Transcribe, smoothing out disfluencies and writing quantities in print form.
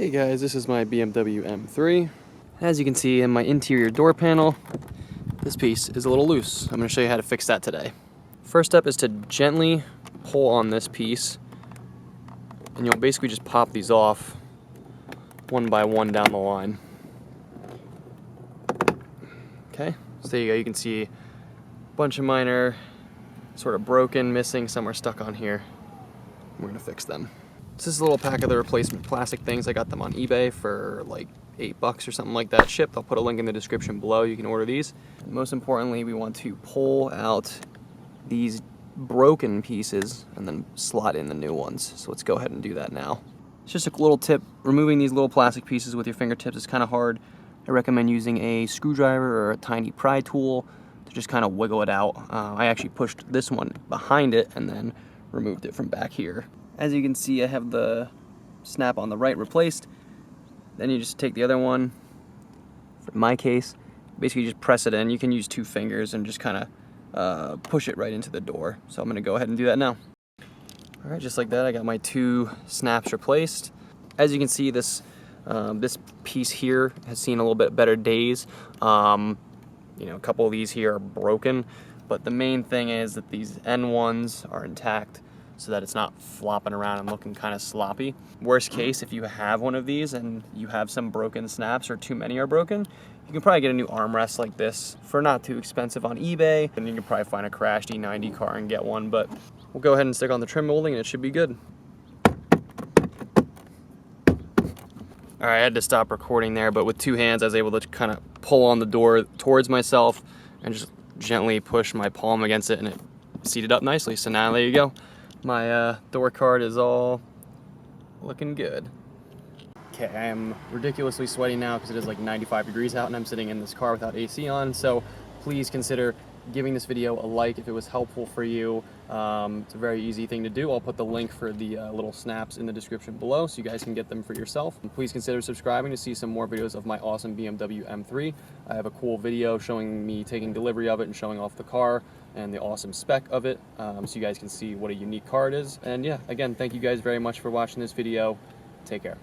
Hey guys, this is my BMW M3. As you can see in my interior door panel, this piece is a little loose. I'm going to show you how to fix that today. First step is to gently pull on this piece, and you'll basically just pop these off one by one down the line. Okay, so there you go. You can see a bunch of minor sort of broken, missing, some are stuck on here. We're going to fix them. This is a little pack of the replacement plastic things. I got them on eBay for like $8 or something like that shipped. I'll put a link in the description below. You can order these. And most importantly, we want to pull out these broken pieces and then slot in the new ones. So let's go ahead and do that now. It's just a little tip. Removing these little plastic pieces with your fingertips is kind of hard. I recommend using a screwdriver or a tiny pry tool to just kind of wiggle it out. I actually pushed this one behind it and then removed it from back here. As you can see, I have the snap on the right replaced. Then you just take the other one, for my case, basically just press it in. You can use 2 fingers and just kind of push it right into the door. So I'm gonna go ahead and do that now. All right, just like that, I got my 2 snaps replaced. As you can see, this piece here has seen a little bit better days. You know, a couple of these here are broken, but the main thing is that these end ones are intact, so that it's not flopping around and looking kind of sloppy. Worst case, if you have one of these and you have some broken snaps or too many are broken, you can probably get a new armrest like this for not too expensive on eBay. And you can probably find a crashed E90 car and get one, but we'll go ahead and stick on the trim molding and it should be good. All right, I had to stop recording there, but with 2 hands, I was able to kind of pull on the door towards myself and just gently push my palm against it, and it seated up nicely. So now there you go. My door card is all looking good. Okay, I am ridiculously sweaty now because it is like 95 degrees out and I'm sitting in this car without AC on, so please consider giving this video a like if it was helpful for you. It's a very easy thing to do. I'll put the link for the little snaps in the description below so you guys can get them for yourself. And please consider subscribing to see some more videos of my awesome BMW M3. I have a cool video showing me taking delivery of it and showing off the car and the awesome spec of it, so you guys can see what a unique car it is. And yeah, again, thank you guys very much for watching this video. Take care.